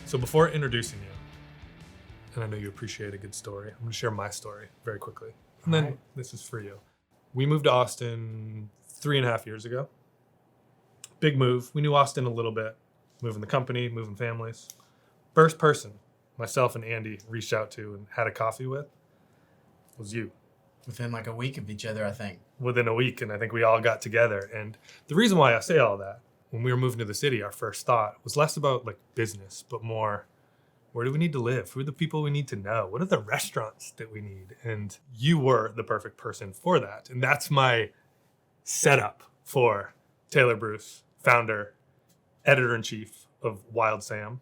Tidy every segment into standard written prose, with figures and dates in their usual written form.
So before introducing you, and I know you appreciate a good story, I'm going to share my story very quickly. And then This is for you. We moved to Austin 3.5 years ago. Big move. We knew Austin a little bit. Moving the company, moving families. First person myself and Andy reached out to and had a coffee with was you. Within like a week of each other, I think. Within a week, and I think we all got together. And the reason why I say all that, when we were moving to the city, our first thought was less about like business, but more, where do we need to live? Who are the people we need to know? What are the restaurants that we need? And you were the perfect person for that. And that's my setup for Taylor Bruce, founder, editor-in-chief of Wildsam.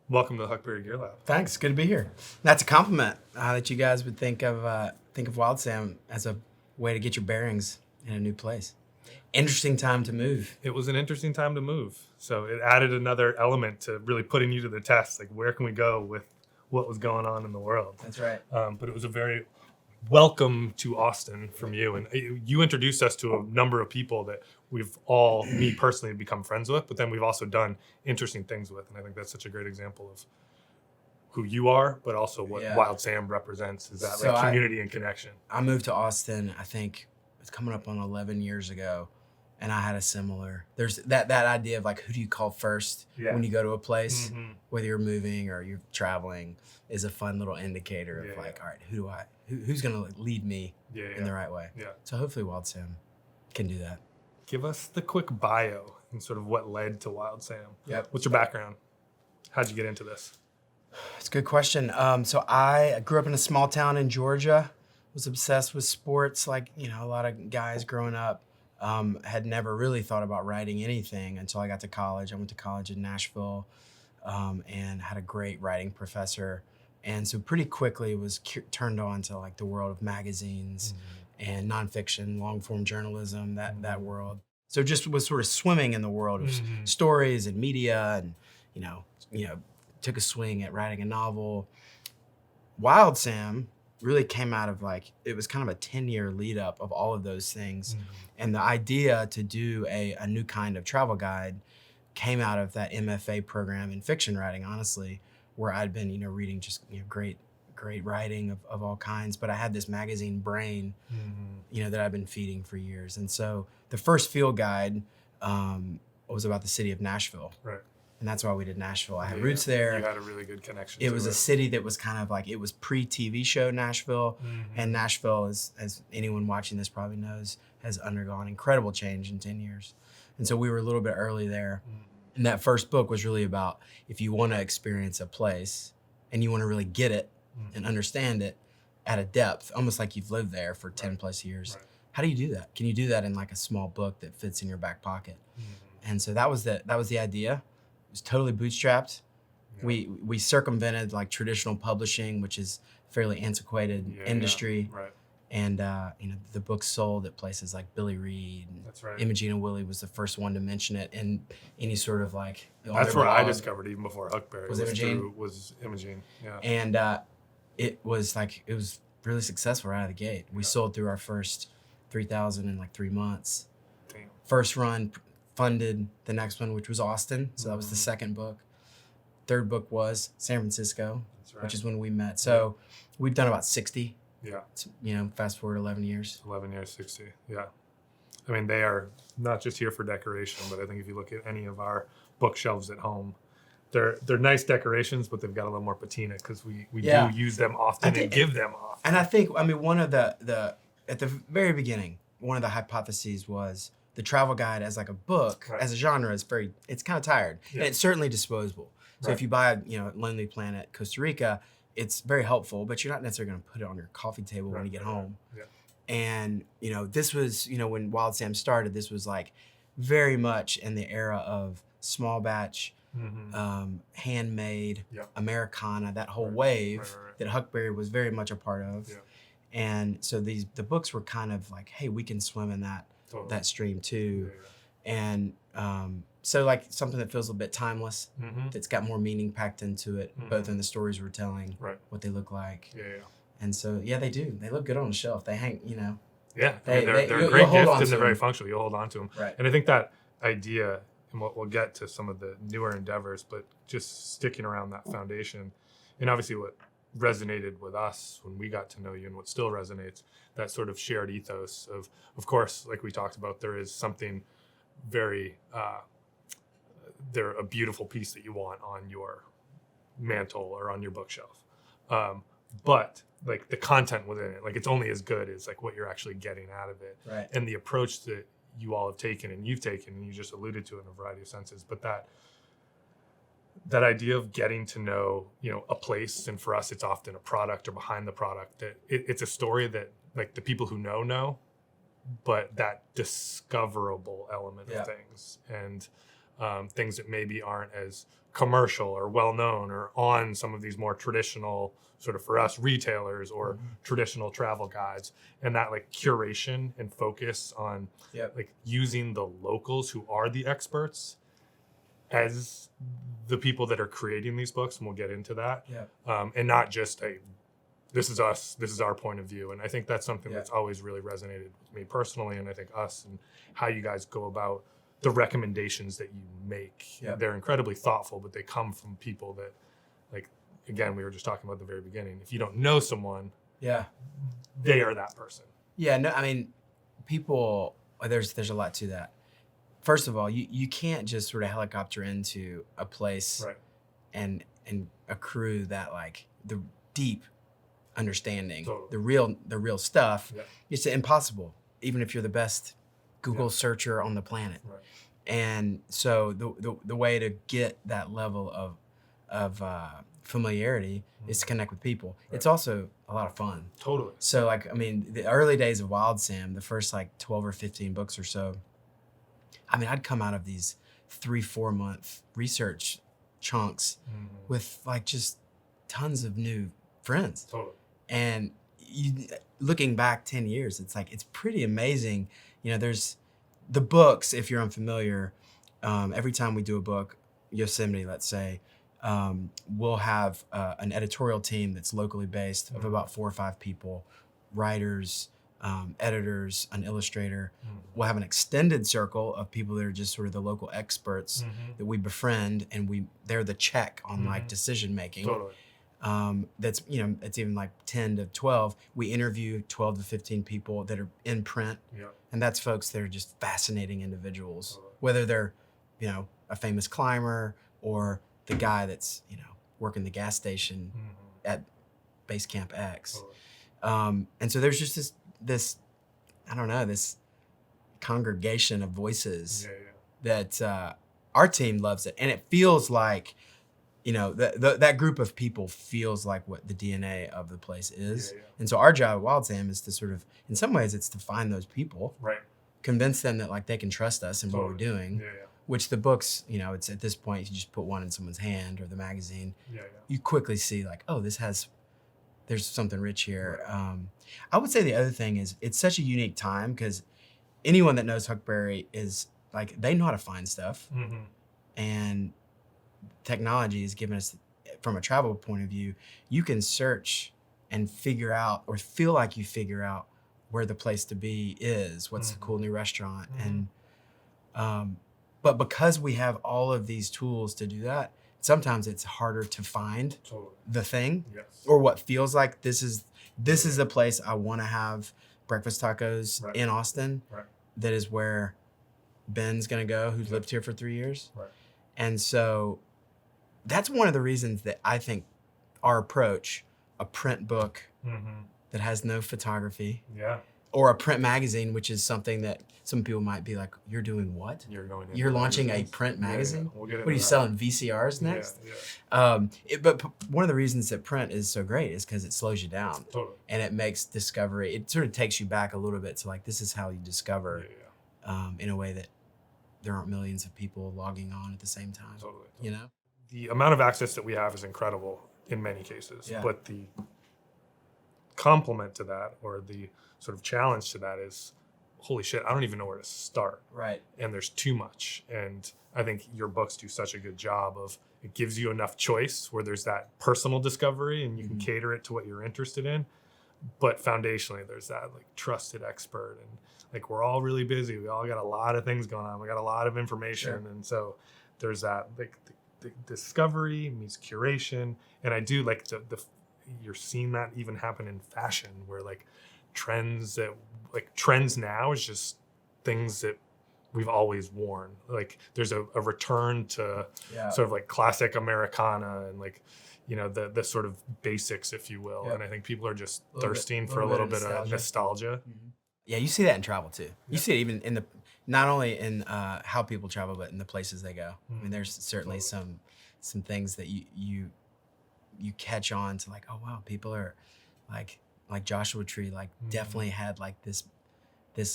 Welcome to the Huckberry Gear Lab. Thanks. Good to be here. That's a compliment that you guys would think of Wildsam as a way to get your bearings in a new place. Interesting time to move. It was an interesting time to move. So it added another element to really putting you to the test. Like, where can we go with what was going on in the world? That's right. But it was a very welcome to Austin from you. And you introduced us to a number of people that we've all, me personally, become friends with, but then we've also done interesting things with. And I think that's such a great example of who you are, but also what Wildsam represents is that like community and connection. I moved to Austin, I think it's coming up on 11 years ago. And I had a similar, there's that idea of like, who do you call first when you go to a place, whether you're moving or you're traveling, is a fun little indicator of all right, who's going to like lead me in the right way. Yeah. So hopefully Wildsam can do that. Give us the quick bio and sort of what led to Wildsam. Yep. What's your background? How'd you get into this? It's a good question. So I grew up in a small town in Georgia, was obsessed with sports like, a lot of guys growing up. Had never really thought about writing anything until I got to college. I went to college in Nashville and had a great writing professor. And so pretty quickly was turned on to like the world of magazines and nonfiction, long form journalism, that world. So just was sort of swimming in the world of stories and media and, took a swing at writing a novel. Wildsam really came out of like, it was kind of a 10-year lead up of all of those things. And the idea to do a new kind of travel guide came out of that MFA program in fiction writing, honestly, where I'd been, reading just great writing of all kinds. But I had this magazine brain, that I've been feeding for years. And so the first field guide was about the city of Nashville. Right. And that's why we did Nashville. I had roots there. You had a really good connection. It was a city that was kind of like, it was pre-TV show Nashville. And Nashville, as anyone watching this probably knows, has undergone incredible change in 10 years. And so we were a little bit early there. And that first book was really about, if you want to experience a place and you want to really get it and understand it at a depth, almost like you've lived there for 10 plus years. Right. How do you do that? Can you do that in like a small book that fits in your back pocket? And so that was the idea. It was totally bootstrapped. Yeah. We circumvented like traditional publishing, which is fairly antiquated industry. Right. And the book sold at places like Billy Reed. That's right. Imogene and Willie was the first one to mention it in any sort of like. That's where I discovered even before Huckberry. Was Imogene? Was Imogene. Yeah. And it was really successful right out of the gate. We sold through our first 3,000 in like 3 months. Damn. First run funded the next one, which was Austin. So that was the second book. Third book was San Francisco, which is when we met. So we've done about 60. Yeah. Fast forward 11 years. 11 years, 60. Yeah. I mean, they are not just here for decoration, but I think if you look at any of our bookshelves at home, they're nice decorations, but they've got a little more patina because we do use them often and give them often. And I think, one of the at the very beginning, one of the hypotheses was the travel guide as like a book, as a genre, it's kind of tired. Yeah. And it's certainly disposable. So if you buy Lonely Planet, Costa Rica, it's very helpful, but you're not necessarily going to put it on your coffee table when you get home. Yeah. And, this was, when Wildsam started, this was like very much in the era of small batch, handmade, Americana, that whole wave that Huckberry was very much a part of. Yeah. And so the books were kind of like, hey, we can swim in that stream too. Yeah. And so like something that feels a bit timeless, that's got more meaning packed into it, both in the stories we're telling, what they look like. Yeah. And so, they do. They look good on the shelf. They hang, Yeah, they're a great gift and they're very functional. You'll hold on to them. Right. And I think that idea, and we'll get to some of the newer endeavors, but just sticking around that foundation, and obviously what resonated with us when we got to know you and what still resonates, that sort of shared ethos of course, like we talked about, there is something very, they're a beautiful piece that you want on your mantle or on your bookshelf. But like the content within it, like it's only as good as like what you're actually getting out of it. Right. And the approach that you all have taken and you've taken, and you just alluded to in a variety of senses, but that idea of getting to know, a place, and for us, it's often a product or behind the product, that it's a story that like the people who know, but that discoverable element of things, and things that maybe aren't as commercial or well-known or on some of these more traditional sort of, for us, retailers or traditional travel guides, and that like curation and focus on like using the locals who are the experts as the people that are creating these books, and we'll get into that. And not just this is us, this is our point of view. And I think that's something that's always really resonated with me personally, and I think us, and how you guys go about the recommendations that you make. They're incredibly thoughtful, but they come from people that, like, again, we were just talking about at the very beginning, if you don't know someone, they are that person. No, I mean, people, there's a lot to that. First of all, you can't just sort of helicopter into a place and accrue that, like, the deep understanding, the real stuff. It's impossible, even if you're the best Google searcher on the planet. And so the way to get that level of familiarity is to connect with people. It's also a lot of fun. So, like, I mean, the early days of Wildsam, the first like 12 or 15 books or so, I mean, I'd come out of these 3-4 month research chunks with like just tons of new friends. And looking back 10 years, it's like, it's pretty amazing. There's the books, if you're unfamiliar, every time we do a book, Yosemite, let's say, we'll have an editorial team that's locally based of about 4 or 5 people, writers, editors, an illustrator. We'll have an extended circle of people that are just sort of the local experts that we befriend, and they're the check on like decision making. That's, it's even like 10 to 12. We interview 12 to 15 people that are in print. And that's folks that are just fascinating individuals, whether they're, a famous climber or the guy that's, working the gas station at Base Camp X. And so there's just this, I don't know, this congregation of voices that our team loves it. And it feels like, that group of people feels like what the DNA of the place is. And so our job at Wildsam is to sort of, in some ways, it's to find those people, convince them that like they can trust us and what we're doing, which the books, it's at this point, you just put one in someone's hand or the magazine, you quickly see like, oh, there's something rich here. I would say the other thing is it's such a unique time because anyone that knows Huckberry is like, they know how to find stuff. And technology has given us, from a travel point of view, you can search and figure out, or feel like you figure out, where the place to be is, what's the cool new restaurant. And but because we have all of these tools to do that, sometimes it's harder to find the thing, or what feels like this is the place I want to have breakfast tacos in Austin. That is where Ben's gonna go, who's lived here for 3 years. And so that's one of the reasons that I think our approach, a print book that has no photography, or a print magazine, which is something that some people might be like, you're doing what? You're launching a print magazine? We'll what are you selling, VCRs next? But one of the reasons that print is so great is because it slows you down. And it makes discovery, it sort of takes you back a little bit to like, this is how you discover in a way that there aren't millions of people logging on at the same time. The amount of access that we have is incredible in many cases, but the complement to that, or the sort of challenge to that, is, holy shit, I don't even know where to start. And there's too much. And I think your books do such a good job of, it gives you enough choice where there's that personal discovery and you can cater it to what you're interested in. but foundationally there's that like trusted expert, and like we're all really busy. We all got a lot of things going on. We got a lot of information. Sure. And so there's that like the discovery meets curation. And I do like the you're seeing that even happen in fashion, where like trends now is just things that we've always worn. Like there's a return to sort of like classic Americana and like, you know, the sort of basics, if you will. And I think people are just thirsting for a little bit of nostalgia. Mm-hmm. Yeah, you see that in travel too. You see it even in not only in how people travel, but in the places they go. I mean, there's certainly some things that you catch on to, like, oh wow, people are like Joshua Tree, like definitely had like this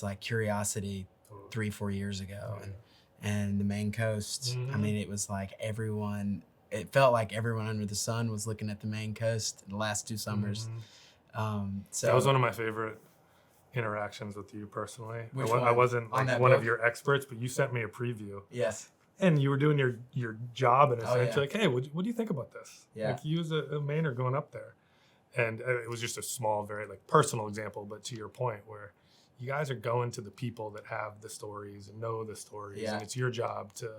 like curiosity 3-4 years ago, and the Maine Coast. I mean, it was like it felt like everyone under the sun was looking at the Maine Coast the last 2 summers. So that was one of my favorite interactions with you personally. Which I wasn't on like that one book? of your experts, but you sent me a preview. Yes. And you were doing your job in a sense. yeah. You're like, hey, what do you think about this? Yeah. Like, you as a Mainer going up there. And it was just a small, very like personal example, but to your point, where you guys are going to the people that have the stories and know the stories, and it's your job to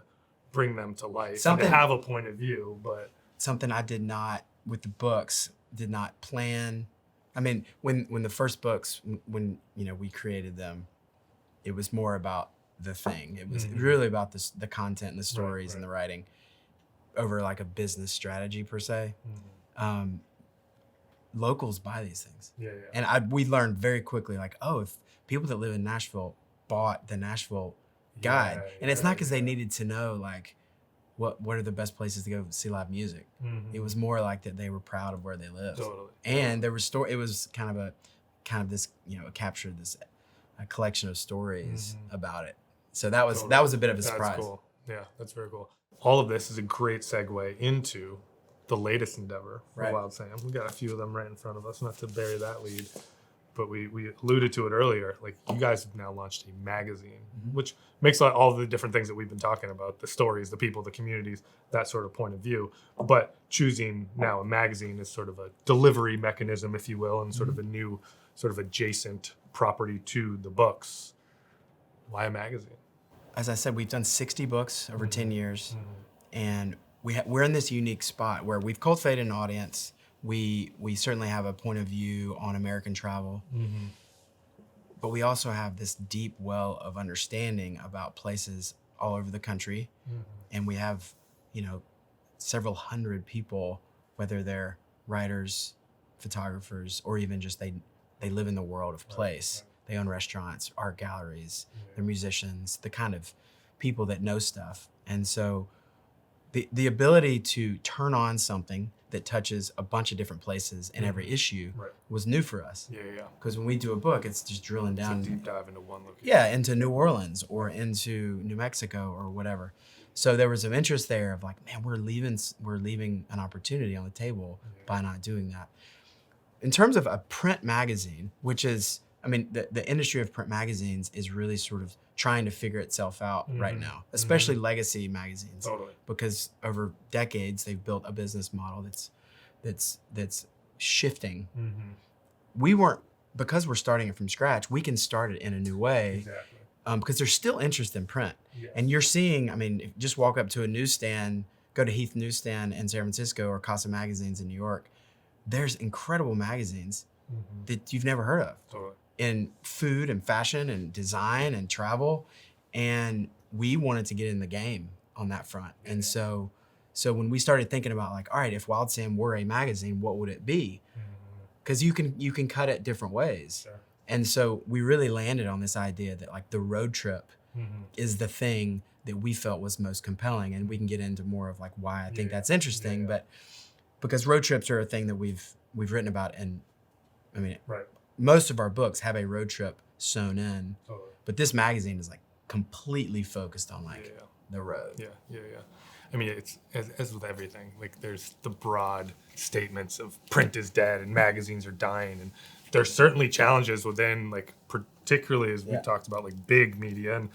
bring them to life and to have a point of view. But something I did not, with the books, did not plan. I mean, when the first books, when you know we created them, it was more about the thing. It was really about the content and the stories and the writing, over like a business strategy per se. Locals buy these things, and we learned very quickly, like, oh, if people that live in Nashville bought the Nashville guide, and it's not because they needed to know like what are the best places to go see live music. It was more like that they were proud of where they lived. And there was it was kind of this, you know, it captured this a collection of stories about it. So that was a bit of a surprise. That's cool. Yeah, that's very cool. All of this is a great segue into the latest endeavor for Wildsam. We got a few of them right in front of us, not to bury that lead, but we alluded to it earlier. Like, you guys have now launched a magazine, which makes all the different things that we've been talking about, the stories, the people, the communities, that sort of point of view. But choosing now a magazine is sort of a delivery mechanism, if you will, and sort of a new sort of adjacent property to the books. Why a magazine? As I said, we've done 60 books over 10 years, and we're in this unique spot where we've cultivated an audience. We certainly have a point of view on American travel, but we also have this deep well of understanding about places all over the country, and we have, you know, several hundred people, whether they're writers, photographers, or even just they live in the world of place. They own restaurants, art galleries, they're musicians, the kind of people that know stuff. And so the ability to turn on something that touches a bunch of different places in every issue was new for us. Because when we do a book, it's just drilling down. It's a deep dive into one location. Yeah, into New Orleans or into New Mexico or whatever. So there was some interest there of like, man, we're leaving an opportunity on the table by not doing that. In terms of a print magazine, which is, I mean, the industry of print magazines is really sort of trying to figure itself out right now, especially legacy magazines. Because over decades they've built a business model that's shifting. We weren't, because we're starting it from scratch, we can start it in a new way. Because there's still interest in print. And you're seeing, I mean, if you just walk up to a newsstand, go to Heath Newsstand in San Francisco or Casa Magazines in New York, there's incredible magazines that you've never heard of. In food and fashion and design and travel. And we wanted to get in the game on that front. And so when we started thinking about like, all right, if Wildsam were a magazine, what would it be? Because you can cut it different ways. And so we really landed on this idea that like the road trip is the thing that we felt was most compelling. And we can get into more of like why I think that's interesting. But because road trips are a thing that we've written about, and I mean, most of our books have a road trip sewn in, but this magazine is like completely focused on like the road. I mean, it's as with everything, like there's the broad statements of print is dead and magazines are dying, and there's certainly challenges within, like, particularly as we talked about, like big media and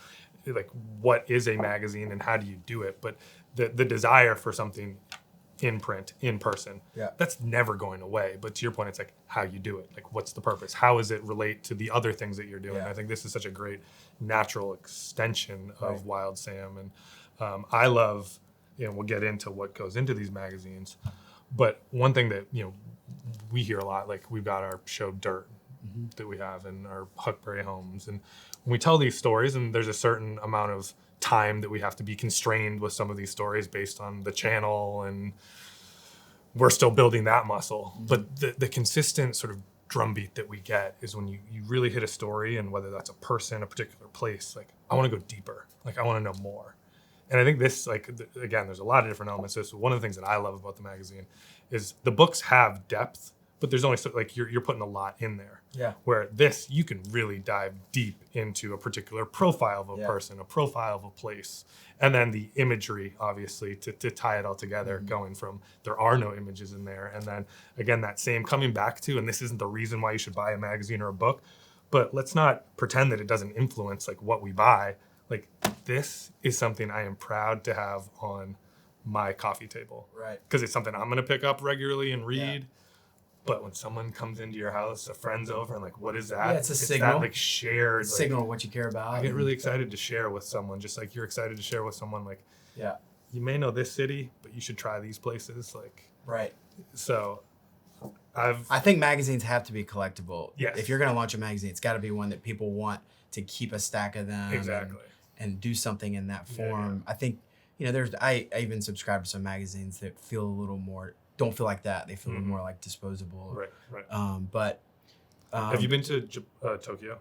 like what is a magazine and how do you do it, but the desire for something in print, in person. Yeah. That's never going away. But to your point, it's like how you do it. Like, what's the purpose? How does it relate to the other things that you're doing? Yeah. I think this is such a great natural extension of Right. Wild Sam. And I love, we'll get into what goes into these magazines. But one thing that, we hear a lot, like we've got our show Dirt that we have in our Huckberry homes. And when we tell these stories, and there's a certain amount of time that we have to be constrained with some of these stories based on the channel, and we're still building that muscle. But the consistent sort of drumbeat that we get is when you really hit a story, and whether that's a person, a particular place, like I want to go deeper, like I want to know more. And I think this, like, again, there's a lot of different elements to this. One of the things that I love about the magazine is the books have depth, but there's only like you're putting a lot in there. Yeah. Where this, you can really dive deep into a particular profile of a person, a profile of a place, and then the imagery, obviously, to tie it all together, going from there are no images in there, and then again that same coming back to, and this isn't the reason why you should buy a magazine or a book, but let's not pretend that it doesn't influence like what we buy. Like, this is something I am proud to have on my coffee table. Right. Because it's something I'm going to pick up regularly and read. Yeah. But when someone comes into your house, a friend's over, and like, what is that? Yeah, it's a signal. That, like, shared. Signal what you care about. I get really excited to share with someone, just like you're excited to share with someone. Like, Yeah. you may know this city, but you should try these places. Like, Right. so I think magazines have to be collectible. Yes. If you're going to launch a magazine, it's got to be one that people want to keep a stack of them. Exactly. And do something in that form. Yeah. I think, I even subscribe to some magazines that feel a little more, don't feel like that. They feel a little more like disposable. Right. But Have you been to Tokyo?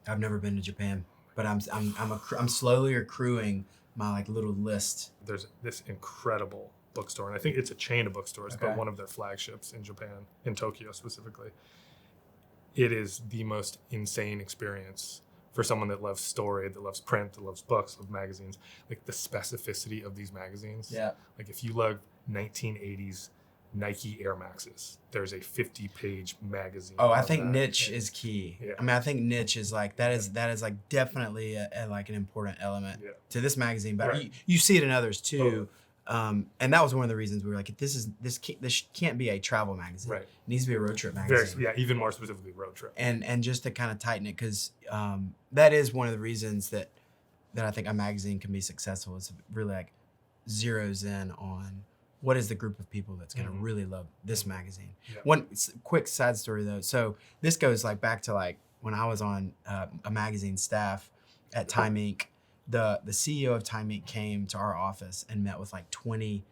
I've never been to Japan, but I'm slowly accruing my like little list. There's this incredible bookstore, and I think it's a chain of bookstores, Okay. but one of their flagships in Japan, in Tokyo specifically. It is the most insane experience for someone that loves story, that loves print, that loves books, loves magazines. Like the specificity of these magazines. Yeah. Like if you love 1980s Nike Air Maxes, there's a 50-page magazine. Oh, I of think that. niche is key. Yeah. I mean, I think niche is like that is like definitely like an important element to this magazine. But Right. you see it in others too. Totally. And that was one of the reasons we were like, this can't be a travel magazine. Right. It needs to be a road trip Very, magazine. even more specifically road trip. And just to kind of tighten it, because that is one of the reasons that I think a magazine can be successful, is really like zeroes in on what is the group of people that's going to really love this magazine. Yeah. One quick side story though. So this goes like back to like when I was on a magazine staff at Time Inc. The CEO of Time Inc. came to our office and met with like 20.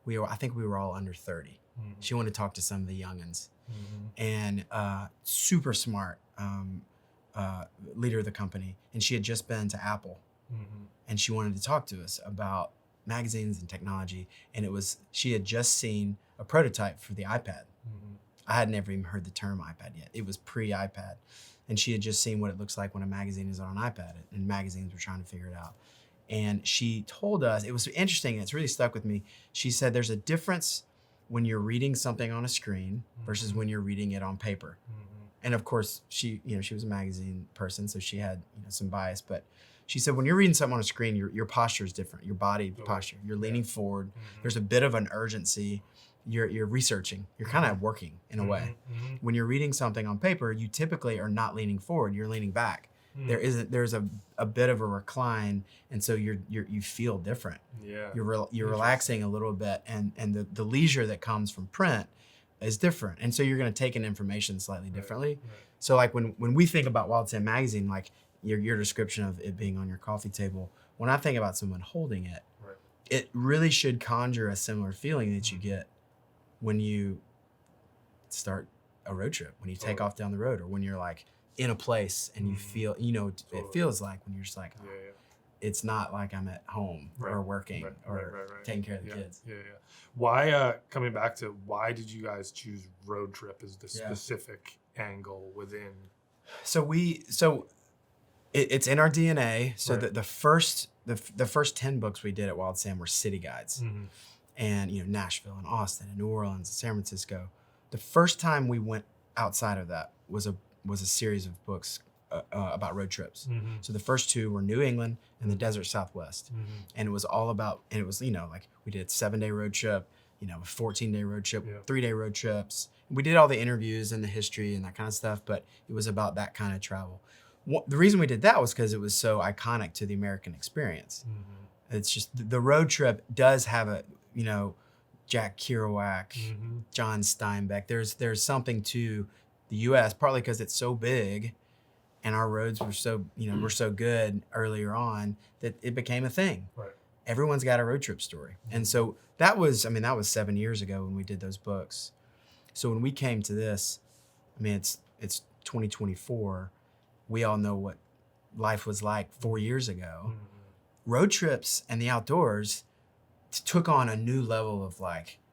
I think we were all under 30. Mhm. She wanted to talk to some of the youngins. Mhm. And super smart leader of the company. And she had just been to Apple, Mhm. and she wanted to talk to us about magazines and technology. And she had just seen a prototype for the iPad. Mhm. I had never even heard the term iPad yet. It was pre-iPad. And she had just seen what it looks like when a magazine is on an iPad, and magazines were trying to figure it out. And she told us, it was interesting, and it's really stuck with me. She said there's a difference when you're reading something on a screen versus when you're reading it on paper. Mhm. And of course, she was a magazine person, so she had some bias. But she said when you're reading something on a screen, your posture is different, your body posture. You're leaning forward. There's a bit of an urgency. You're researching. You're kind of working in a way. Mhm. When you're reading something on paper, you typically are not leaning forward. You're leaning back. There's a bit of a recline, and so you feel different. Yeah. You're relaxing a little bit, and the leisure that comes from print is different, and so you're going to take in information slightly differently. Right. So like when we think about Wildsam Magazine, like your description of it being on your coffee table, when I think about someone holding it, Right. it really should conjure a similar feeling that you get when you start a road trip, when you take off down the road, or when you're like in a place and you feel, it feels like when you're just like, Yeah. it's not like I'm at home or working or taking care of the kids. Yeah. Why, coming back to why did you guys choose road trip as the specific angle within? So it's in our DNA. So Right. the first 10 books we did at Wildsam were city guides, and Nashville and Austin and New Orleans and San Francisco. The first time we went outside of that was a series of books about road trips. So the first two were New England and the Desert Southwest. And it was all about, and it was, like we did a 7-day road trip, a 14-day road trip, Yeah. 3-day road trips. We did all the interviews and the history and that kind of stuff, but it was about that kind of travel. The reason we did that was because it was so iconic to the American experience. It's just the road trip does have a, Jack Kerouac, John Steinbeck. There's something to the U.S. partly because it's so big, and our roads were so were so good earlier on that it became a thing. Right. Everyone's got a road trip story, and so that was 7 years ago when we did those books. So when we came to this, it's 2024. We all know what life was like 4 years ago. Road trips and the outdoors took on a new level of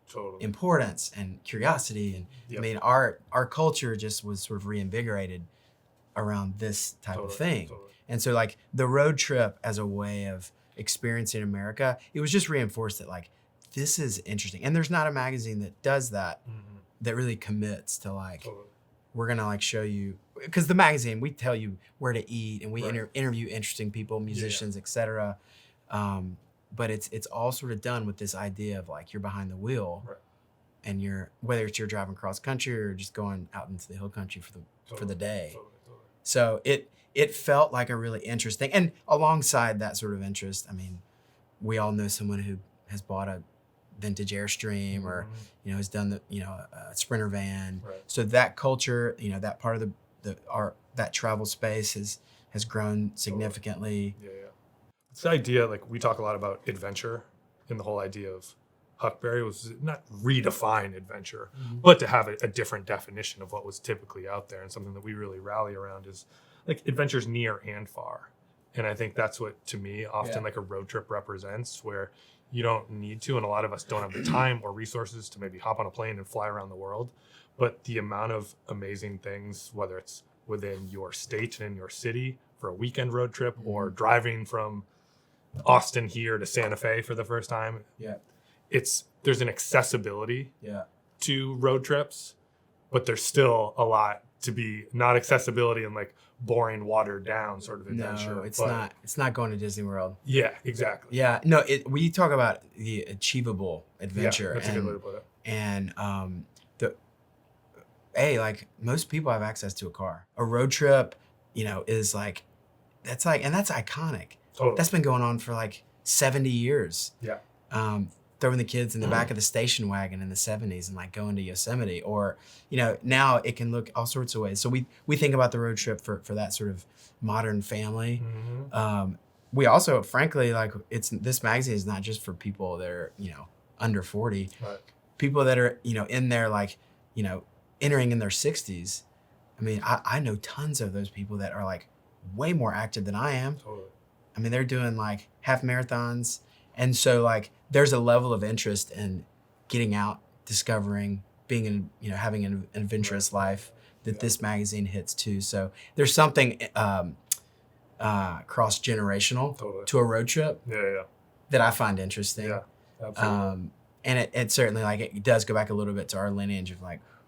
Totally. importance and curiosity. And Yep. Our culture just was sort of reinvigorated around this type of thing. Totally. And so the road trip as a way of experiencing America, it was just reinforced that this is interesting. And there's not a magazine that does that, that really commits to Totally. we're gonna show you, because the magazine, we tell you where to eat and we Right. interview interesting people, musicians, etc. But it's all sort of done with this idea of you're behind the wheel, Right. and whether you're driving cross country or just going out into the hill country for the day. Totally. So it felt like a really interesting, and alongside that sort of interest, we all know someone who has bought a vintage Airstream or has done a Sprinter van. Right. So that culture, that part of that travel space has grown significantly. Yeah. It's the idea, we talk a lot about adventure, and the whole idea of Huckberry was not redefine adventure, but to have a different definition of what was typically out there. And something that we really rally around is adventures near and far. And I think that's what, to me, often a road trip represents, where you don't need to, and a lot of us don't have the time or resources to maybe hop on a plane and fly around the world. But the amount of amazing things, whether it's within your state and in your city for a weekend road trip, or driving from Austin here to Santa Fe for the first time, there's an accessibility to road trips, but there's still a lot to be not accessibility and boring, watered down sort of adventure. No, it's not. It's not going to Disney World. Yeah, exactly. Yeah, no. We talk about the achievable adventure, That's a good way to put it. And most people have access to a car. A road trip, is that's iconic. Totally. That's been going on for 70 years. Yeah. Throwing the kids in the back of the station wagon in the 70s and going to Yosemite, or now it can look all sorts of ways. So we think about the road trip for that sort of modern family. We also, frankly, this magazine is not just for people that are under 40. Right. People that are in their entering in their 60s. I know tons of those people that are way more active than I am. Totally. They're doing half marathons. And so there's a level of interest in getting out, discovering, being in, having an adventurous life that this magazine hits too. So there's something cross-generational to a road trip that I find interesting. Yeah, absolutely. And it certainly it does go back a little bit to our lineage of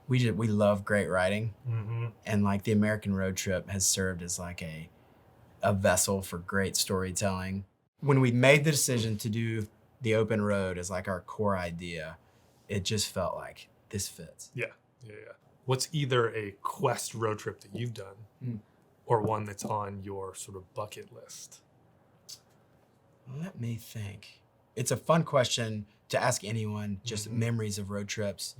we love great writing, and the American road trip has served as a vessel for great storytelling. When we made the decision to do the open road as our core idea, it just felt like this fits. Yeah. What's either a quest road trip that you've done or one that's on your sort of bucket list? Let me think. It's a fun question to ask anyone, just memories of road trips.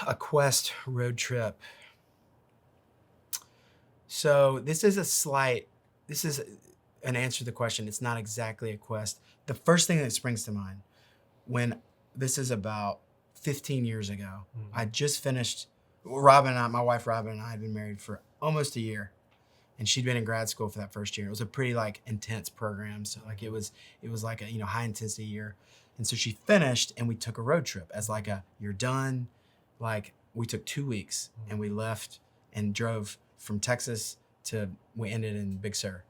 A quest road trip. So this is an answer to the question. It's not exactly a quest. The first thing that springs to mind, when this is about 15 years ago, I just finished, my wife Robin and I had been married for almost a year, and she'd been in grad school for that first year. It was a pretty intense program. So it was a high intensity year. And so she finished, and we took a road trip as you're done. We took 2 weeks, and we left and drove from Texas we ended in Big Sur.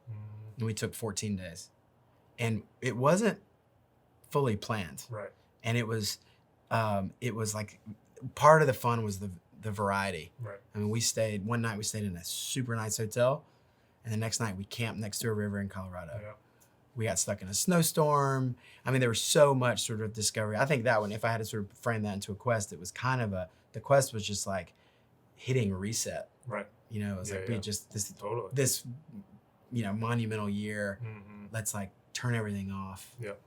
And we took 14 days. And it wasn't fully planned. Right. And it was part of the fun was the variety. Right. One night we stayed in a super nice hotel, and the next night we camped next to a river in Colorado. Yeah. we got stuck in a snowstorm. I mean, there was so much sort of discovery. I think that one, if I had to sort of frame that into a quest, it was kind of the quest was just like hitting reset. Right. You know, it was like we just Totally. this, you know, monumental year. Let's like turn everything off. Yep.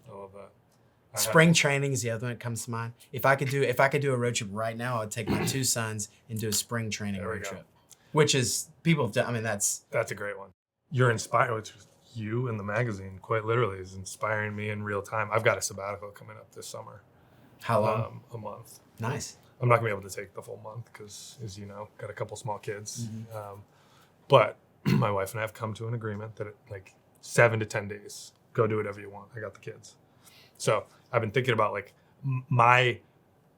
I love that. Spring training is the other one that comes to mind. If I could do a road trip right now, I'd take my 2 sons and do a spring training road trip. Which is I mean, that's a great one. You're inspired, which you and the magazine quite literally is inspiring me in real time. I've got a sabbatical coming up this summer. How long? A month. Nice. I'm not gonna be able to take the full month because, as you know, got a couple small kids. But my wife and I have come to an agreement that like 7 to 10 daes, go do whatever you want. I got the kids. So I've been thinking about like my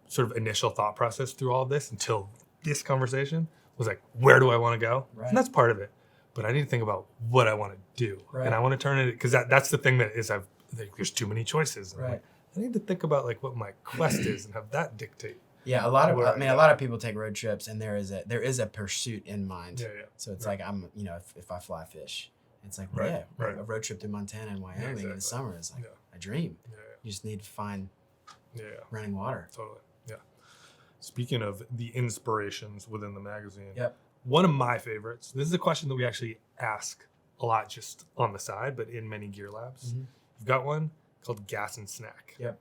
sort of initial thought process through all of this until this conversation was like, where do I want to go? Right. And that's part of it. But I need to think about what I want to do. Right. And I want to turn it, because that's the thing that is there's too many choices. And Right. I need to think about like what my quest is and have that dictate. Yeah, a lot of people take road trips and there is a pursuit in mind. Yeah. So it's like if I fly fish, it's like Right. a road trip through Montana and Wyoming in the summer is like a dream. Yeah. You just need to find running water. Totally. Yeah. Speaking of the inspirations within the magazine, Yep. one of my favorites, this is a question that we actually ask a lot just on the side, but in many gear labs. You've got one called Gas and Snack. Yep.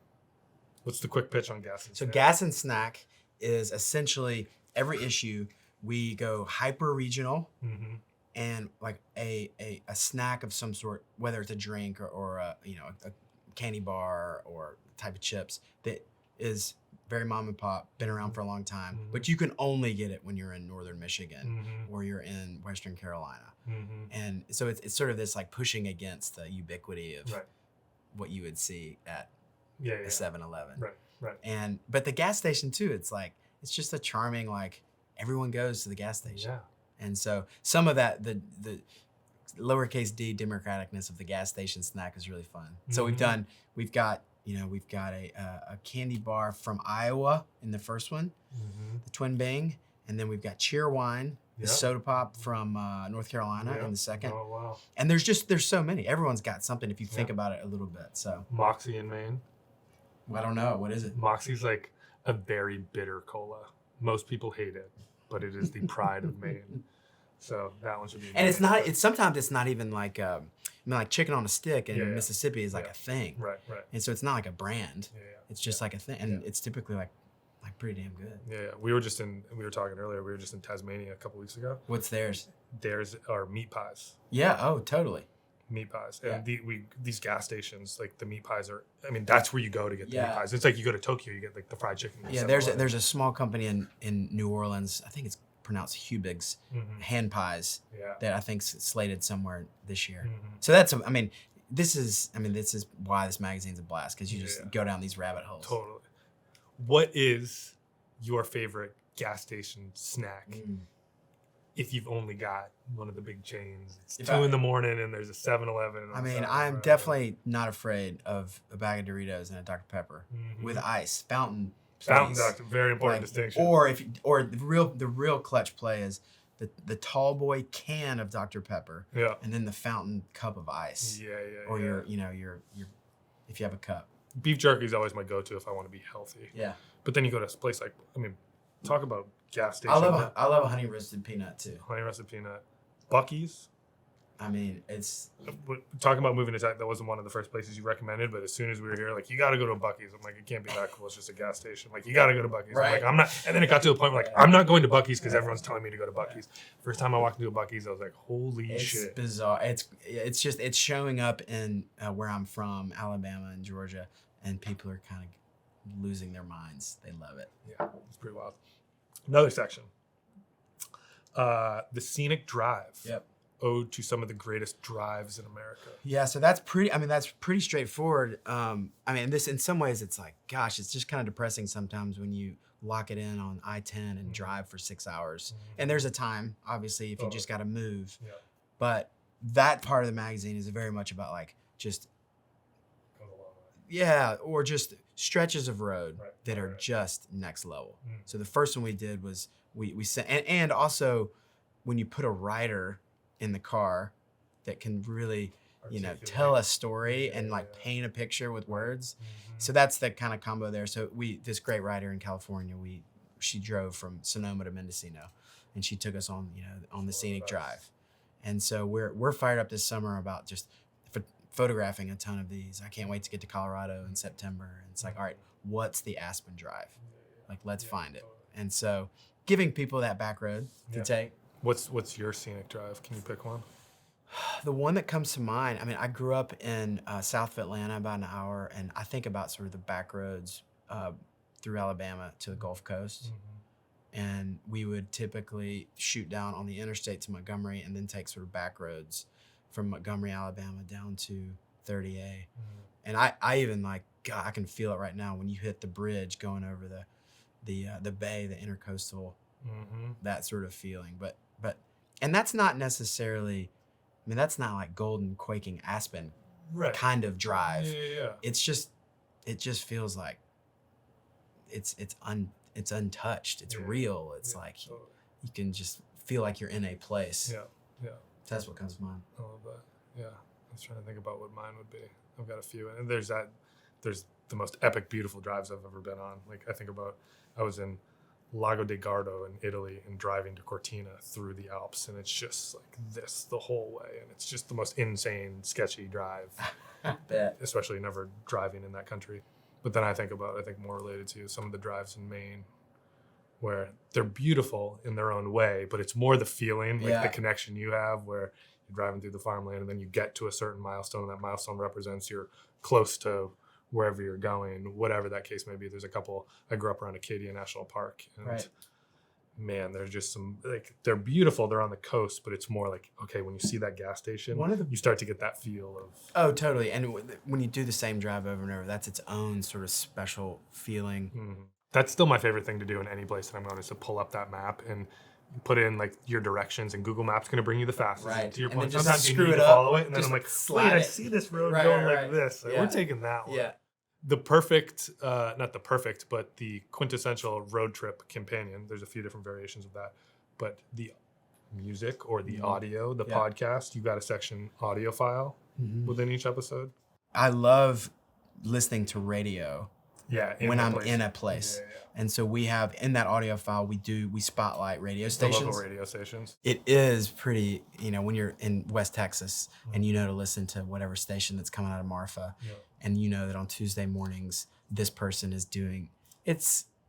What's the quick pitch on Gas and So Snack? Gas and Snack is essentially every issue we go hyper regional and like a snack of some sort, whether it's a drink or a candy bar or type of chips that is very mom and pop, been around for a long time, but you can only get it when you're in northern Michigan or you're in Western Carolina. And so it's sort of this like pushing against the ubiquity of what you would see at a 7-Eleven. Right. But the gas station too, it's just a charming, like everyone goes to the gas station. Yeah. And so some of that, the lowercase d democraticness of the gas station snack is really fun. So we've got a candy bar from Iowa in the first one, the Twin Bang, and then we've got Cheer Wine, the soda pop from North Carolina in the second. Oh, wow. And there's so many. Everyone's got something if you think about it a little bit. So Moxie in Maine. I don't know. What is it? Moxie's like a very bitter cola. Most people hate it, but it is the pride of Maine. So that one should be. And sometimes it's not even like like chicken on a stick in Mississippi is like a thing. Right. And so it's not like a brand. Yeah. It's just like a thing, and it's typically like pretty damn good. Yeah. We were talking earlier. We were just in Tasmania a couple weeks ago. What's theirs? Theirs are meat pies. Yeah. Oh, totally. Meat pies. And these gas stations, like the meat pies are, I mean, that's where you go to get the meat pies. It's like you go to Tokyo, you get like the fried chicken. Yeah, there's a small company in New Orleans, I think it's pronounced Hubig's, hand pies that I think's slated somewhere this year. So this is why this magazine's a blast, because you just go down these rabbit holes. Totally. What is your favorite gas station snack? If you've only got one of the big chains, it's 2 in the morning and there's a 7-Eleven. I mean, I'm definitely not afraid of a bag of Doritos and a Dr. Pepper with ice, fountain. Fountain Dr. Very important distinction. Or the real clutch play is the tall boy can of Dr. Pepper, and then the fountain cup of ice. Or your if you have a cup. Beef jerky is always my go-to if I want to be healthy. Yeah. But then you go to a place like, talk about gas station. I love a honey roasted peanut too. Honey roasted peanut. Buc-ee's. I mean, it's... Talking about moving to tech, that wasn't one of the first places you recommended, but as soon as we were here, like, you got to go to a Buc-ee's. I'm like, it can't be that cool. It's just a gas station. Like, you got to go to Buc-ee's. Right. I'm like, I'm not... And then it got to a point where, like, I'm not going to Buc-ee's because everyone's telling me to go to Buc-ee's. First time I walked into a Buc-ee's, I was like, holy shit. It's bizarre. It's showing up in where I'm from, Alabama and Georgia, and people are kind of losing their minds. They love it. Yeah, it's pretty wild. Another section. The scenic drive. Yep. Ode to some of the greatest drives in America. Yeah, so that's pretty straightforward. This in some ways it's like, gosh, it's just kind of depressing sometimes when you lock it in on I-10 and drive for 6 hours. And there's a time, obviously, if you just got to move. Yeah. But that part of the magazine is very much about like just or just stretches of road that are just next level. So the first one we did was we sent, and also when you put a rider in the car that can really tell a story and like paint a picture with words. So that's the kind of combo there. So this great writer in California, she drove from Sonoma to Mendocino, and she took us on the scenic drive. And so we're fired up this summer about just photographing a ton of these. I can't wait to get to Colorado in September. And it's like, all right, what's the Aspen Drive? Like, let's find it. And so giving people that back road to take. What's your scenic drive? Can you pick one? The one that comes to mind, I mean, I grew up in south of Atlanta, about an hour, and I think about sort of the back roads through Alabama to the Gulf Coast. And we would typically shoot down on the interstate to Montgomery and then take sort of back roads from Montgomery, Alabama down to 30A. And I even like, God, I can feel it right now when you hit the bridge going over the bay, the intercoastal, that sort of feeling. But and that's not necessarily, I mean, that's not like golden quaking Aspen kind of drive. It's just, it just feels like it's untouched. It's real. It's like you can just feel like you're in a place. That's what comes to mind. I love that. Yeah, I was trying to think about what mine would be. I've got a few, and there's the most epic, beautiful drives I've ever been on. Like I think about, I was in Lago di Garda in Italy and driving to Cortina through the Alps, and it's just like this the whole way, and it's just the most insane, sketchy drive. Bet. Especially never driving in that country. But then I think more related to some of the drives in Maine, where they're beautiful in their own way, but it's more the feeling, like the connection you have, where you're driving through the farmland and then you get to a certain milestone, and that milestone represents you're close to wherever you're going, whatever that case may be. There's a couple, I grew up around Acadia National Park, and man, there's just some, like, they're beautiful, they're on the coast, but it's more like, okay, when you see that gas station, you start to get that feel of... Oh, totally. And when you do the same drive over and over, that's its own sort of special feeling. That's still my favorite thing to do in any place that I'm going, is to pull up that map and put in like your directions, and Google Maps going to bring you the fastest. Right. To your and point, then sometimes just you screw need it to up, follow it, and then I'm like, slide I see this road going like this. Like, we're taking that one. Yeah. The perfect, not the perfect, but the quintessential road trip companion. There's a few different variations of that, but the music or the audio, the podcast, you got a section audio file within each episode. I love listening to radio. When I'm in a place. And so we have, in that audio file, we spotlight radio stations. The local radio stations. It is pretty, when you're in West Texas and to listen to whatever station that's coming out of Marfa, and that on Tuesday mornings, this person is doing, it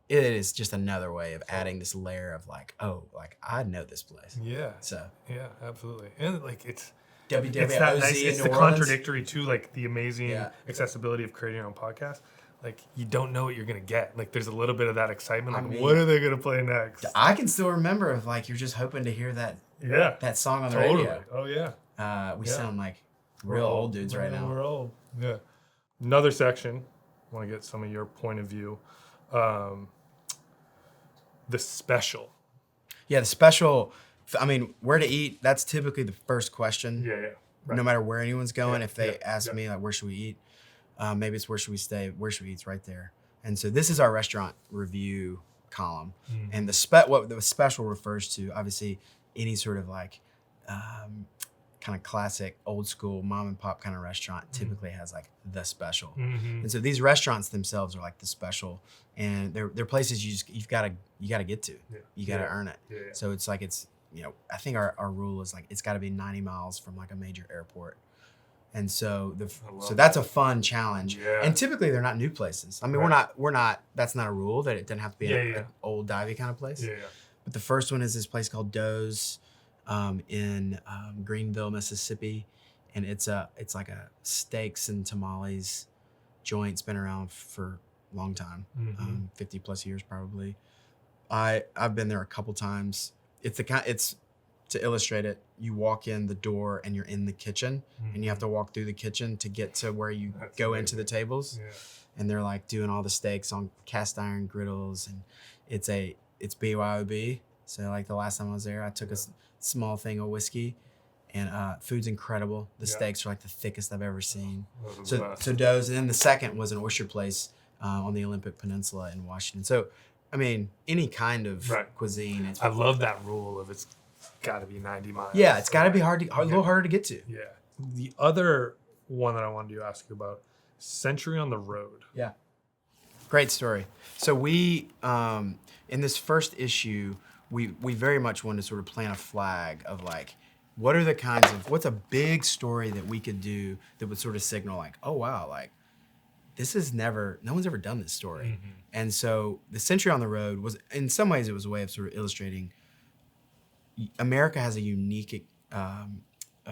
is just another way of adding this layer of like, oh, like I know this place. Yeah. So. Yeah, absolutely. And like it's WWOZ it's that nice, in it's New the Orleans. Contradictory to like the amazing accessibility of creating your own podcast. Like you don't know what you're gonna get. Like there's a little bit of that excitement. Like what are they gonna play next? I can still remember if like you're just hoping to hear that song on the radio. Oh yeah. We sound like real old dudes right now. We're old. Yeah. Another section. I want to get some of your point of view. The special. Yeah, the special. I mean, where to eat? That's typically the first question. Yeah. Right. No matter where anyone's going, if they ask me like, where should we eat? Maybe it's where should we stay? Where should we eat? It's right there. And so this is our restaurant review column. And what the special refers to, obviously, any sort of like kind of classic, old school, mom and pop kind of restaurant typically has like the special. And so these restaurants themselves are like the special, and they're places you got to get to. You got to earn it. So it's like I think our rule is like it's got to be 90 miles from like a major airport. And so that's a fun challenge. And typically they're not new places. I mean, we're not, that's not a rule that it doesn't have to be an old divey kind of place. But the first one is this place called Doe's in Greenville, Mississippi. And it's like a steaks and tamales joint. It's been around for a long time, 50 plus years probably. I've been there a couple times. It's to illustrate it, you walk in the door and you're in the kitchen, and you have to walk through the kitchen to get to where you go into the tables. And they're like doing all the steaks on cast iron griddles, and it's BYOB. So like the last time I was there, I took a small thing of whiskey, and food's incredible. The steaks are like the thickest I've ever seen. So Doe's, and then the second was an oyster place on the Olympic Peninsula in Washington. So, I mean, any kind of cuisine. I love that rule of it's got to be 90 miles. Yeah, it's got to be a little harder to get to. The other one that I wanted to ask you about, Century on the Road. Yeah. Great story. So we, in this first issue, we very much wanted to sort of plant a flag of like, what's a big story that we could do that would sort of signal like, oh wow, like no one's ever done this story. Mm-hmm. And so the Century on the Road was, in some ways, it was a way of sort of illustrating America has a unique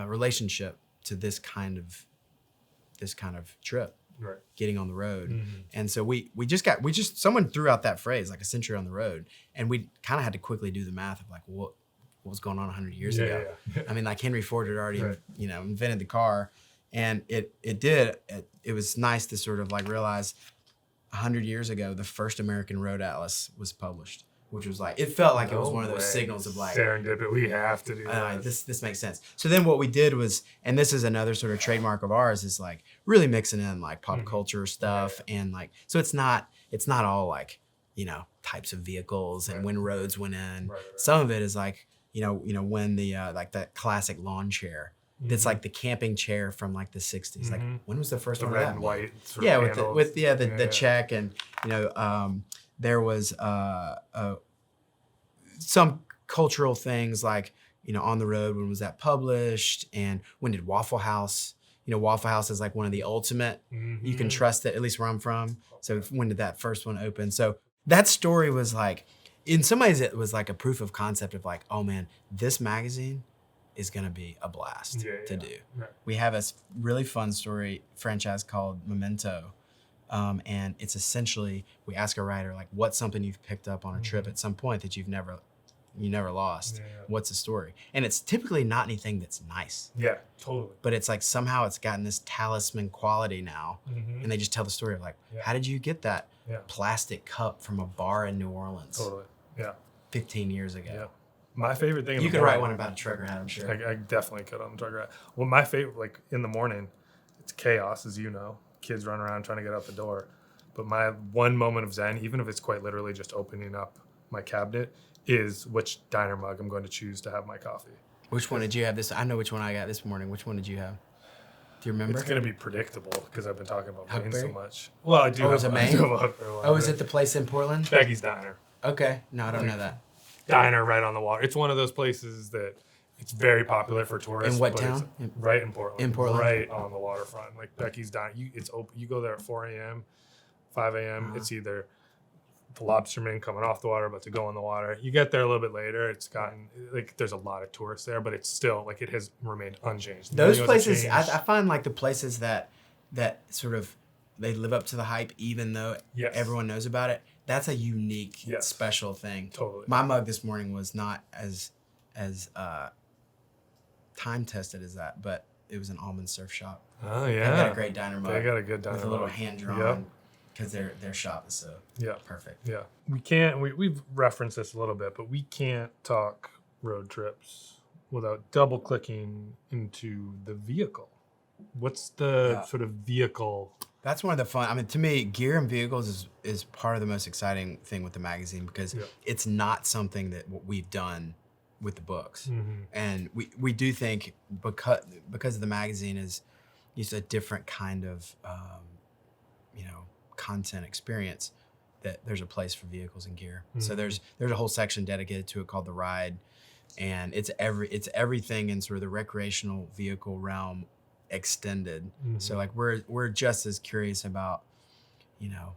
relationship to this kind of trip, Right. getting on the road. Mm-hmm. And so someone threw out that phrase, like a century on the road, and we kind of had to quickly do the math of like, what was going on 100 years ago? Yeah. I mean, like Henry Ford had already, Right. Invented the car, and it was nice to sort of like realize 100 years ago, the first American road atlas was published, which was like, it felt like it was one of those signals of like, serendipity, we have to do this makes sense. So then what we did was, and this is another sort of trademark of ours, is like really mixing in like pop culture stuff, and like, so it's not all like, types of vehicles and when roads went in. Right. Some of it is like, when the like that classic lawn chair that's like the camping chair from like the 60s. Like, when was the first The one? red of that? and white. Sort Yeah, of with handles. the check, and there was some cultural things like, on the road, when was that published, and when did Waffle House? Waffle House is like one of the ultimate. Mm-hmm. You can trust it, at least where I'm from. So when did that first one open? So that story was like, in some ways, it was like a proof of concept of like, oh man, this magazine is gonna be a blast to do. Right. We have a really fun story franchise called Memento. And it's essentially, we ask a writer, like, what's something you've picked up on a trip at some point that you never lost? Yeah. What's the story? And it's typically not anything that's nice, Yeah, totally. but it's like somehow it's gotten this talisman quality now. Mm-hmm. And they just tell the story of like, Yeah. how did you get that Yeah. plastic cup from a bar in New Orleans Totally. Yeah. 15 years ago? Yeah. My favorite thing in You the could write morning- one about a trucker hat, I'm sure. I definitely could on the trucker. Well, my favorite, like in the morning, it's chaos, as you know. Kids run around trying to get out the door. But my one moment of zen, even if it's quite literally just opening up my cabinet, is which diner mug I'm going to choose to have my coffee. Which one did you have this? I know which one I got this morning. Which one did you have? Do you remember? It's going to be predictable because I've been talking about Maine so Huckberry? much. Well, I do. Oh, is it Maine? Oh, is it it the place in Portland? Becky's Diner? Okay. No, I don't know that. Diner right on the water. It's one of those places that it's very popular for tourists. In what but town? it's right in Portland. In Portland? Right on the waterfront. Like Becky's Diner. It's open. You go there at 4 a.m., 5 a.m. Uh-huh. It's either the lobstermen coming off the water, about to go in the water. You get there a little bit later. It's gotten, like, there's a lot of tourists there, but it's still, like, it has remained unchanged. Those Nothing has places, changed. I find like the places that sort of, they live up to the hype even though Yes. everyone knows about it. That's a unique, Yes. special thing. Totally. My mug this morning was not as time tested as that, but it was an almond surf shop. Oh, They yeah. got a great diner mug. They got a good diner with a little mug. hand Yep. drawn, because their shop is so Yeah. perfect. Yeah. We can't, we've referenced this a little bit, but we can't talk road trips without double clicking into the vehicle. What's the sort of vehicle? That's one of the fun. I mean, to me, gear and vehicles is part of the most exciting thing with the magazine, because it's not something that we've done with the books, and we do think because the magazine is just a different kind of content experience, that there's a place for vehicles and gear. So there's a whole section dedicated to it called The Ride, and it's everything in sort of the recreational vehicle realm extended. So like we're just as curious about,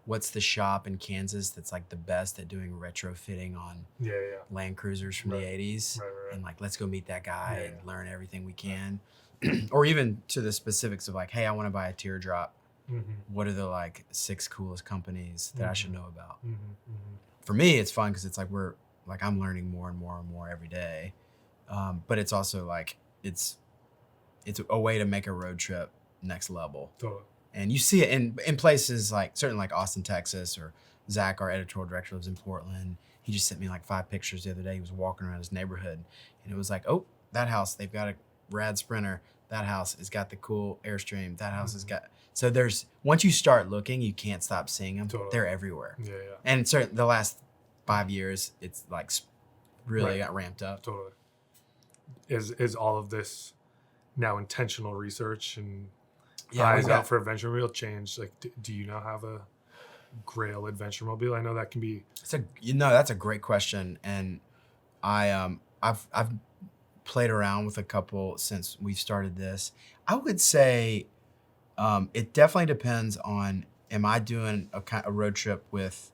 what's the shop in Kansas that's like the best at doing retrofitting on Land Cruisers from the 80s. Right. And like, let's go meet that guy and learn everything we can. Or even to the specifics of like, hey, I want to buy a teardrop. What are the like 6 coolest companies that I should know about? For me, it's fun because it's like I'm learning more and more and more every day. But it's also like it's a way to make a road trip next level. Totally. And you see it in places like, certainly like Austin, Texas, or Zach, our editorial director, lives in Portland. He just sent me like 5 pictures the other day. He was walking around his neighborhood, and it was like, oh, that house, they've got a rad Sprinter. That house has got the cool Airstream. That house has got, so once you start looking, you can't stop seeing them. Totally. They're everywhere. Yeah. And certainly the last 5 years, it's like really got ramped up. Totally. Is all of this now intentional research and Yeah, we eyes got- out for adventure real change. Like, do you now have a Grail adventure mobile? I know that can be. That's a great question, and I've played around with a couple since we've started this. I would say it definitely depends on, am I doing a road trip with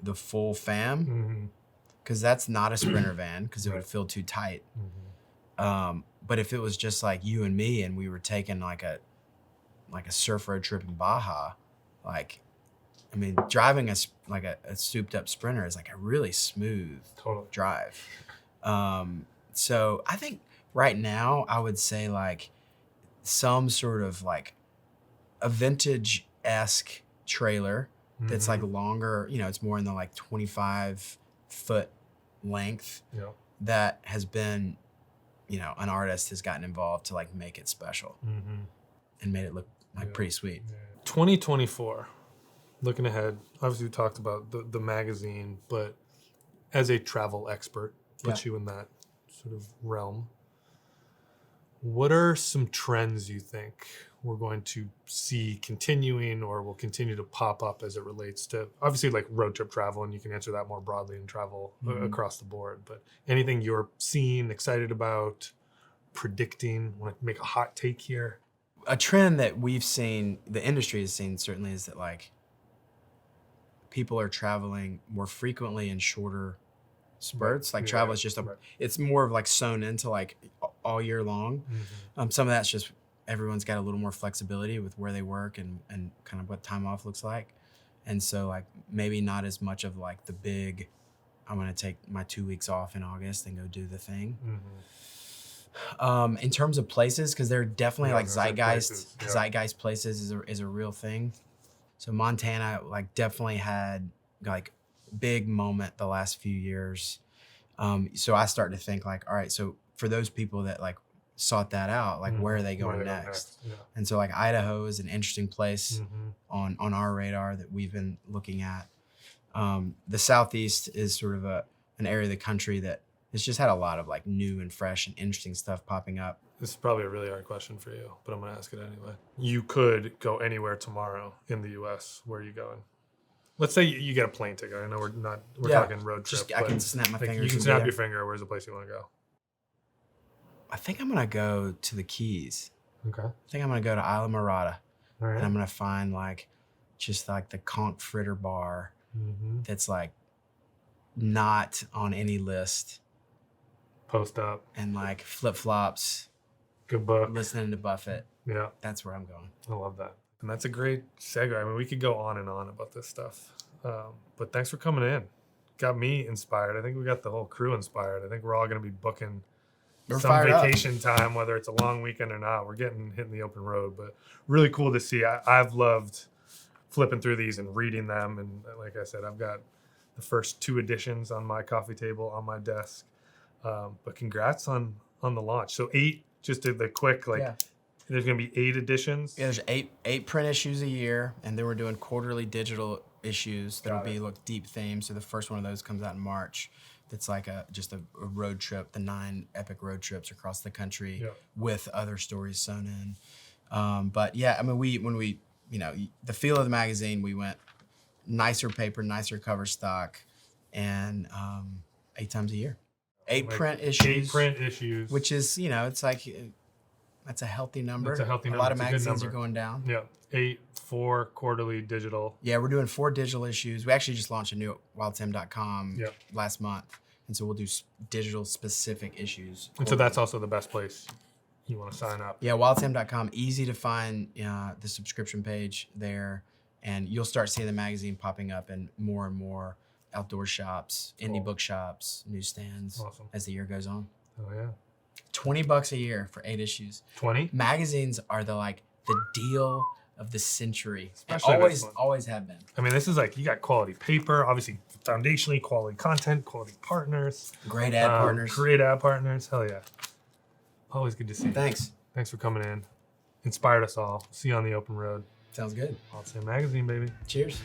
the full fam? Mm-hmm. Because that's not a Sprinter van, because it Right. would feel too tight. Mm-hmm. But if it was just like you and me, and we were taking like a surf road trip in Baja, like, I mean, driving a souped up Sprinter is like a really smooth Totally. drive. So I think right now I would say like some sort of like a vintage-esque trailer that's like longer, it's more in the like 25-foot length, Yeah. that has been, an artist has gotten involved to like make it special Mm-hmm. and made it look like pretty sweet. 2024, looking ahead, obviously we talked about the magazine, but as a travel expert, puts you in that sort of realm. What are some trends you think we're going to see continuing or will continue to pop up as it relates to, obviously, like road trip travel, and you can answer that more broadly in travel across the board, but anything you're seeing, excited about, predicting, want to make a hot take here? A trend that we've seen, the industry has seen certainly, is that like people are traveling more frequently in shorter spurts. Like travel is just it's more of like sewn into like all year long. Some of that's just everyone's got a little more flexibility with where they work and kind of what time off looks like. And so like maybe not as much of like the big, I'm going to take my 2 weeks off in August and go do the thing. In terms of places, because they're definitely like zeitgeist places is a real thing. So Montana like definitely had like big moment the last few years. So I start to think like, all right, so for those people that like sought that out, like where are they going next? Yeah. And so like Idaho is an interesting place on our radar that we've been looking at. The Southeast is sort of an area of the country that has just had a lot of like new and fresh and interesting stuff popping up. This is probably a really hard question for you, but I'm going to ask it anyway. You could go anywhere tomorrow in the U.S. Where are you going? Let's say you get a plane ticket. I know we're talking road trip. I can snap my fingers. You can snap your finger. Where's the place you want to go? I think I'm going to go to the Keys. Okay. I think I'm going to go to Isla Morada. All right. And I'm going to find like just like the conch fritter bar that's like not on any list. Post up. And like flip-flops. Good book. Listening to Buffett. Yeah. That's where I'm going. I love that. And that's a great segue. I mean, we could go on and on about this stuff. But thanks for coming in. Got me inspired. I think we got the whole crew inspired. I think we're all going to be booking some vacation time, whether it's a long weekend or not. We're hitting the open road, but really cool to see. I've loved flipping through these and reading them. And like I said, I've got the first 2 editions on my coffee table on my desk. But congrats on the launch. So 8, just did the quick, there's going to be 8 editions. Yeah, there's 8 print issues a year, and then we're doing quarterly digital issues that'll be deep themes. So the first one of those comes out in March. That's like just a road trip, the 9 epic road trips across the country with other stories sewn in. But yeah, I mean, when we the feel of the magazine, we went nicer paper, nicer cover stock, and 8 times a year. 8 print issues. 8 print issues. Which is, it's like, that's a healthy number. It's a healthy number. A lot of magazines are going down. Yeah. 8, 4 quarterly digital. Yeah, we're doing 4 digital issues. We actually just launched a new Wildsam.com last month. And so we'll do digital specific issues. And so that's also the best place you want to sign up. Yeah, Wildsam.com. Easy to find the subscription page there. And you'll start seeing the magazine popping up in more and more outdoor shops, indie bookshops, newsstands as the year goes on. Oh, yeah. $20 a year for 8 issues. 20? Magazines are the deal of the century. Especially always have been. I mean, this is like, you got quality paper, obviously foundationally, quality content, quality partners. Great ad partners. Great ad partners. Hell yeah. Always good to see you. Thanks. Thanks for coming in. Inspired us all. See you on the open road. Sounds good. Wildsam Magazine, baby. Cheers.